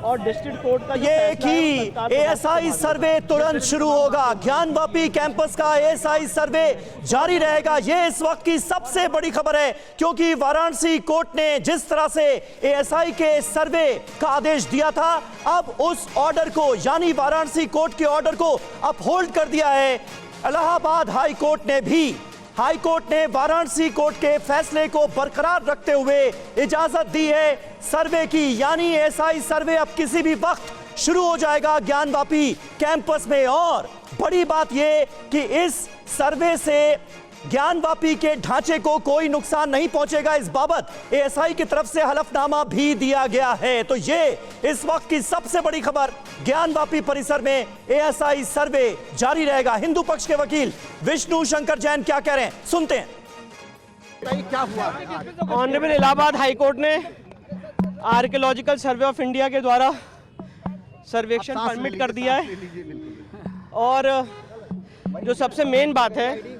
और district court का ये कि एएसआई सर्वे तुरंत शुरू होगा, ज्ञानवापी कैंपस का एएसआई सर्वे जारी रहेगा। ये इस वक्त की सबसे बड़ी खबर है, क्योंकि वाराणसी कोर्ट ने जिस तरह से एएसआई के सर्वे का आदेश दिया था, अब उस ऑर्डर को यानी वाराणसी कोर्ट के ऑर्डर को अपहोल्ड कर दिया है। इलाहाबाद हाई कोर्ट ने भी हाई कोर्ट ने वाराणसी कोर्ट के फैसले को बरकरार रखते हुए इजाजत दी है सर्वे की, यानी एएसआई सर्वे अब किसी भी वक्त शुरू हो जाएगा ज्ञानवापी कैंपस में। और बड़ी बात यह कि इस सर्वे से ज्ञानवापी के ढांचे को कोई नुकसान नहीं पहुंचेगा, इस बाबत एएसआई की तरफ से हलफनामा भी दिया गया है। तो ये इस वक्त की सबसे बड़ी खबर, ज्ञानवापी परिसर में एएसआई सर्वे जारी रहेगा। हिंदू पक्ष के वकील विष्णु शंकर जैन क्या कह रहे हैं, सुनते हैं। क्या हुआ? ऑनरेबल इलाहाबाद हाई कोर्ट ने आर्कियोलॉजिकल सर्वे ऑफ इंडिया के द्वारा सर्वेक्षण परमिट कर दिया है, और जो सबसे मेन बात है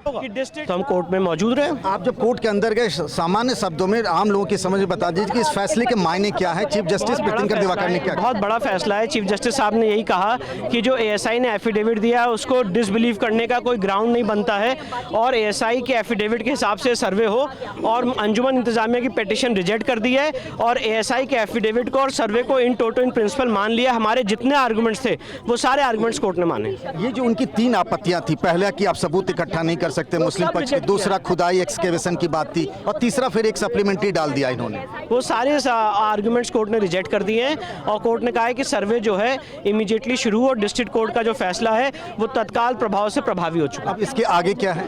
कि डिस्ट्रिक्ट हम कोर्ट में मौजूद रहे। आप जब कोर्ट के अंदर गए, सामान्य शब्दों में आम लोगों की समझ में बता दीजिए कि इस फैसले के मायने क्या है। चीफ जस्टिस प्रीतिंकर दिवाकर ने क्या, बहुत बड़ा फैसला है। चीफ जस्टिस साहब ने यही कहा कि जो एएसआई ने एफिडेविट दिया है उसको डिसबिलीव करने का कोई ग्राउंड नहीं बनता है, और एएसआई के एफिडेविट के हिसाब से सर्वे हो, और अंजुमन इंतजामिया की पिटीशन रिजेक्ट कर दी है, और एएसआई के एफिडेविट को और सर्वे को इन टोटो इन प्रिंसिपल मान लिया। हमारे जितने आर्गूमेंट्स थे वो सारे आर्गूमेंट्स कोर्ट ने माने। ये जो उनकी 3 आपत्तियां थी, पहला कि आप सबूत इकट्ठा नहीं कर सकते मुस्लिम पक्ष, दूसरा खुदाई एक्सकेवेशन की बात थी, और तीसरा फिर एक सप्लीमेंट्री डाल दिया इन्होंने। वो सारे आर्गुमेंट्स कोर्ट ने रिजेक्ट कर दिए हैं, और कोर्ट ने कहा है कि सर्वे जो है इमीडिएटली शुरू हो। डिस्ट्रिक्ट कोर्ट का जो फैसला है वो तत्काल प्रभाव से प्रभावी हो चुका है। अब इसके आगे क्या है?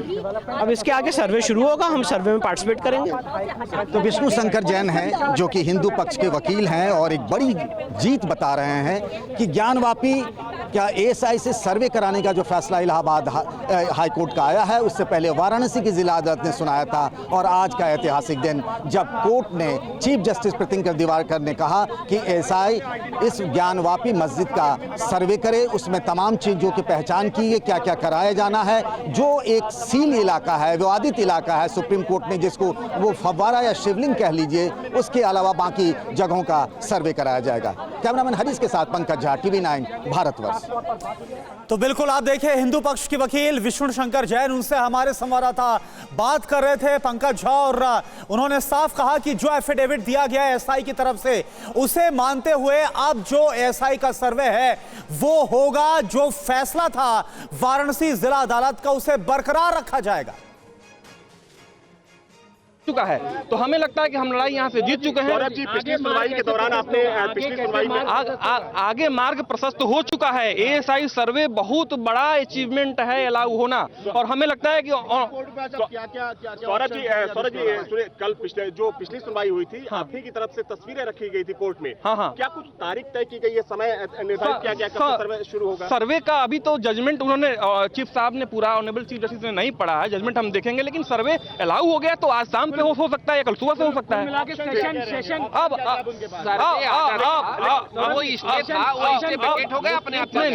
अब इसके आगे सर्वे शुरू होगा, हम सर्वे में पार्टिसिपेट करेंगे। तो विष्णु शंकर जैन हैं जो कि हिंदू पक्ष के वकील हैं, और एक बड़ी जीत बता रहे हैं कि ज्ञानवापी क्या एएसआई से सर्वे कराने का जो फैसला इलाहाबाद हाई कोर्ट का आया है, उससे पहले वाराणसी की जिला अदालत ने सुनाया था। और आज का ऐतिहासिक दिन जब कोर्ट ने चीफ जस्टिस प्रीतिंकर दिवाकर ने कहा कि एएसआई इस ज्ञानवापी मस्जिद का सर्वे करे, उसमें तमाम चीज़ों की पहचान की है, क्या क्या कराया जाना है। जो एक सील इलाका है, विवादित इलाका है, सुप्रीम कोर्ट ने जिसको वो फव्वारा या शिवलिंग कह लीजिए, उसके अलावा बाकी जगहों का सर्वे कराया जाएगा। कैमरामैन हरीश के साथ पंकज झा, TV9 भारतवर्ष। तो बिल्कुल आप देखिए, हिंदू पक्ष के वकील विष्णु शंकर जैन, उनसे हमारे संवाददाता बात कर रहे थे पंकज झा, और उन्होंने साफ कहा कि जो एफिडेविट दिया गया है एएसआई की तरफ से, उसे मानते हुए अब जो एएसआई का सर्वे है वो होगा। जो फैसला था वाराणसी जिला अदालत का, उसे बरकरार रखा जाएगा। चुका है, तो हमें लगता है कि हम लड़ाई यहाँ से जीत चुके हैं। पिछली सुनवाई के दौरान आपने पिछली सुनवाई में आगे मार्ग प्रशस्त हो चुका है। एएसआई सर्वे बहुत बड़ा अचीवमेंट है अलाउ होना, और हमें लगता है कि सौरभ जी कल पिछली सुनवाई हुई थी, आप ही की तरफ से तस्वीरें रखी गई थी कोर्ट में। हाँ, क्या कुछ तारीख तय की गई है, समय निर्धारित किया गया कब सर्वे शुरू होगा? सर्वे का अभी तो जजमेंट उन्होंने चीफ साहब ने पूरा, ऑनरेबल चीफ जस्टिस ने नहीं पढ़ा है, जजमेंट हम देखेंगे, लेकिन सर्वे अलाउ हो गया तो आज शाम पे हो सकता है या कल सुबह से हो सकता है।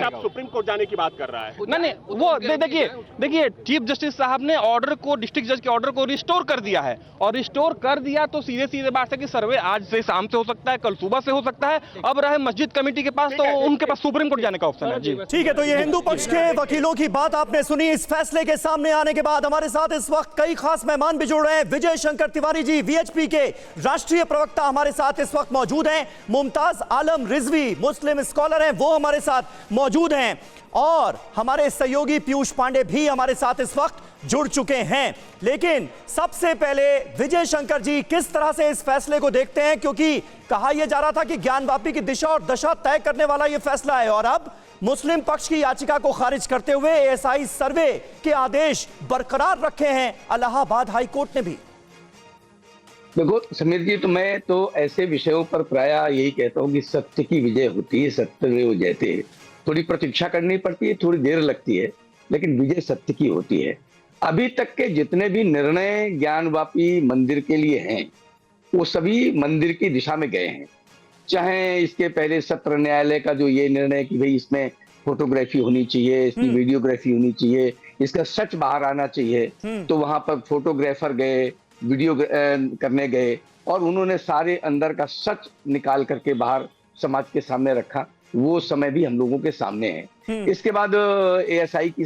अब सुप्रीम कोर्ट जाने की बात कर रहा है। नहीं, वो देखिए चीफ जस्टिस साहब ने ऑर्डर को, डिस्ट्रिक्ट जज के ऑर्डर को रिस्टोर कर दिया है, और रिस्टोर कर दिया तो सीधे बात है कि सर्वे आज से शाम से हो सकता है, कल सुबह से हो सकता है। अब रहे मस्जिद कमेटी के पास, तो उनके पास सुप्रीम कोर्ट जाने का ऑप्शन है। जी ठीक है, तो ये हिंदू पक्ष के वकीलों की बात आपने सुनी। इस फैसले के सामने आने के बाद हमारे साथ इस वक्त कई खास मेहमान भी जुड़ रहे हैं। विजय शंकर तिवारी जी, वीएचपी के राष्ट्रीय प्रवक्ता हमारे साथ इस वक्त मौजूद हैं। मुमताज आलम रिजवी, मुस्लिम स्कॉलर हैं, वो हमारे साथ मौजूद हैं, और हमारे सहयोगी पीयूष पांडे भी हमारे साथ इस वक्त जुड़ चुके हैं। लेकिन सबसे पहले विजय शंकर जी, किस तरह से इस फैसले को देखते हैं, क्योंकि कहा यह जा रहा था कि ज्ञानवापी की दिशा और दशा तय करने वाला यह फैसला है, और अब मुस्लिम पक्ष की याचिका को खारिज करते हुए एएसआई सर्वे के आदेश बरकरार रखे हैं इलाहाबाद हाई कोर्ट ने भी। देखो समीर जी, तो मैं तो ऐसे विषयों पर प्राय यही कहता हूँ कि सत्य की विजय होती है, सत्यमेव जयते। थोड़ी प्रतीक्षा करनी पड़ती है, थोड़ी देर लगती है, लेकिन विजय सत्य की होती है। अभी तक के जितने भी निर्णय ज्ञानवापी मंदिर के लिए हैं, वो सभी मंदिर की दिशा में गए हैं। चाहे इसके पहले सत्र न्यायालय का जो ये निर्णय कि भाई इसमें फोटोग्राफी होनी चाहिए, इसकी वीडियोग्राफी होनी चाहिए, इसका सच बाहर आना चाहिए, तो वहां पर फोटोग्राफर गए, वीडियो करने गए, और उन्होंने सारे अंदर का सच निकाल करके बाहर समाज के सामने रखा, वो समय भी हम लोगों के सामने है। इसके बाद एएसआई की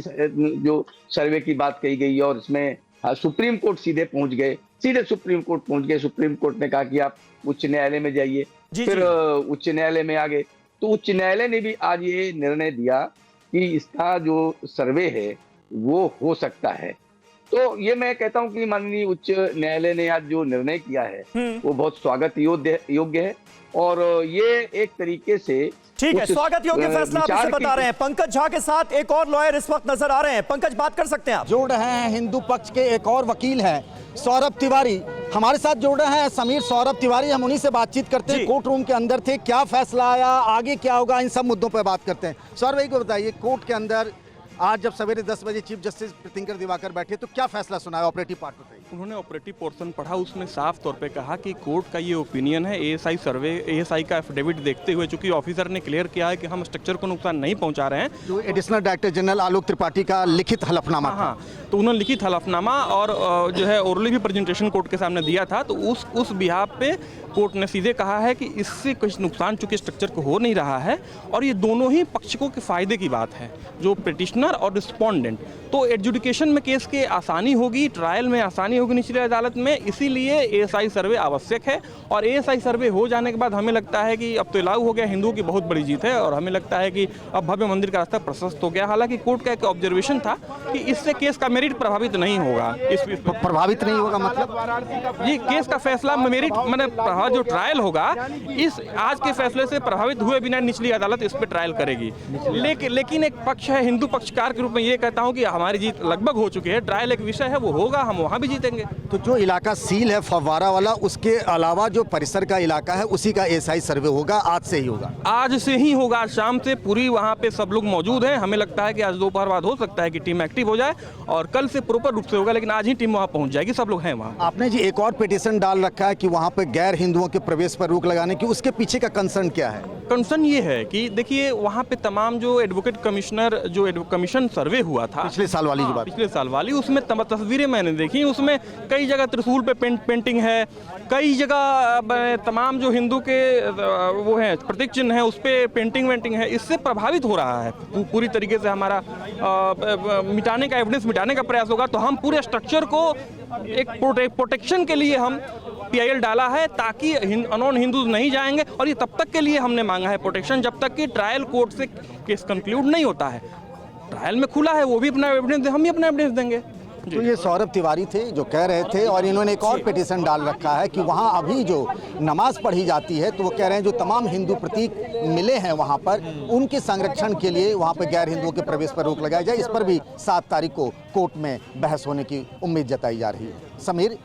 जो सर्वे की बात कही गई और इसमें सुप्रीम कोर्ट सीधे पहुंच गए, सीधे सुप्रीम कोर्ट पहुंच गए। सुप्रीम कोर्ट ने कहा कि आप उच्च न्यायालय में जाइए, फिर उच्च न्यायालय में आ गए। तो उच्च न्यायालय ने भी आज ये निर्णय दिया कि इसका जो सर्वे है वो हो सकता है। तो ये मैं कहता हूं कि माननीय उच्च न्यायालय ने आज जो निर्णय किया है वो बहुत स्वागत योग्य है और ये एक तरीके से ठीक है, स्वागत योग्य फैसला आप इसे बता रहे हैं। पंकज झा के साथ एक और लॉयर इस वक्त नजर आ रहे हैं। पंकज, बात कर सकते हैं आप? जोड़ रहे हैं हिंदू पक्ष के एक और वकील हैं सौरभ तिवारी हमारे साथ जोड़ रहे हैं। समीर, सौरभ तिवारी, हम उन्हीं से बातचीत करते हैं। कोर्ट रूम के अंदर थे, क्या फैसला आया, आगे क्या होगा, इन सब मुद्दों पर बात करते हैं। सौरभ भाई को बताइए, कोर्ट के अंदर आज जब सवेरे 10 बजे चीफ जस्टिस प्रीतिंकर दिवाकर बैठे तो क्या फैसला सुनाया? ऑपरेटिव पार्ट बताइए। उन्होंने ऑपरेटिव पोर्शन पढ़ा, उसमें साफ तौर पे कहा कि कोर्ट का ये ओपिनियन है, एएसआई सर्वे, एएसआई का एफिडेविट देखते हुए, चूंकि ऑफिसर ने क्लियर किया है कि हम स्ट्रक्चर को नुकसान नहीं पहुंचा रहे हैं। जो additional director general Alok Tripathi का लिखित हलफनामा था। हाँ, तो उन्होंने लिखित हलफनामा और जो है ओरली भी प्रेजेंटेशन कोर्ट के सामने दिया था। तो उस बिहाफ पे कोर्ट ने सीधे कहा है कि इससे कुछ नुकसान चूंकि स्ट्रक्चर को हो नहीं रहा है और ये दोनों ही पक्षों के फायदे की बात है, जो पिटिशनर और रिस्पोंडेंट। तो एडजुडिकेशन में केस के आसानी होगी, ट्रायल में आसानी होगी निचली अदालत में, इसीलिए एएसआई सर्वे आवश्यक है। और एएसआई सर्वे हो जाने के बाद हमें लगता है कि अब तो लागू हो गया, हिंदुओं की बहुत बड़ी जीत है और हमें लगता है कि अब भव्य मंदिर का रास्ता प्रशस्त हो गया। हालांकि कोर्ट का एक ऑब्जर्वेशन था कि इससे केस का मेरिट प्रभावित नहीं होगा। प्रभावित नहीं होगा मतलब ये केस का फैसला मेरिट मतलब जो ट्रायल होगा इस आज के फैसले से प्रभावित हुए बिना निचली अदालत इस पर ट्रायल करेगी। लेकिन एक पक्ष है, हिंदू पक्षकार के रूप में ये कहता हूं कि हमारी जीत लगभग हो चुकी है। ट्रायल एक विषय है, वो होगा, हम वहां भी जीतेंगे। तो जो इलाका सील है फव्वारा वाला, उसके अलावा जो परिसर का इलाका है उसी का एएसआई सर्वे होगा, आज से ही होगा। आज से ही होगा, आज शाम से पूरी वहां पे सब लोग मौजूद हैं। हमें लगता है कि आज दोपहर बाद हो सकता है कि टीम एक्टिव हो जाए और कल से प्रॉपर रूप से होगा, लेकिन आज ही टीम वहां पहुंच जाएगी, सब लोग हैं वहां। आपने जी एक और पिटीशन डाल रखा है कि वहां पे गैर हिंदुओं के प्रवेश पर रोक लगाने की, उसके पीछे का कंसर्न क्या है? कंसर्न ये है कि देखिए वहाँ पे तमाम जो एडवोकेट कमिश्नर जो कमीशन सर्वे हुआ था पिछले साल वाली, जो बात पिछले साल वाली, उसमें तस्वीरें मैंने देखी, उसमें कई जगह त्रिशूल पे पेंटिंग है, कई जगह तमाम जो हिंदू के वो हैं प्रतीक चिन्ह है उस पर पेंटिंग है। इससे प्रभावित हो रहा है पूरी तरीके से हमारा मिटाने का एविडेंस मिटाने का प्रयास होगा। तो हम पूरे स्ट्रक्चर को एक प्रोटेक्शन के लिए हम पीआईएल डाला है ताकि अनोन हिंदूज नहीं जाएंगे और ये तब तक के लिए हमने मांगा है प्रोटेक्शन जब तक कि ट्रायल कोर्ट से केस कंक्लूड नहीं होता है। ट्रायल में खुला है, वो भी अपना एविडेंस दे, हम भी अपना एविडेंस देंगे। तो ये सौरभ तिवारी थे जो कह रहे थे और इन्होंने एक और पिटीशन डाल रखा है कि वहाँ अभी जो नमाज पढ़ी जाती है तो वो कह रहे हैं जो तमाम हिंदू प्रतीक मिले हैं वहाँ पर उनके संरक्षण के लिए वहाँ पर गैर हिंदुओं के प्रवेश पर रोक लगाई जाए। इस पर भी 7 तारीख को कोर्ट में बहस होने की उम्मीद जताई जा रही है। समीर।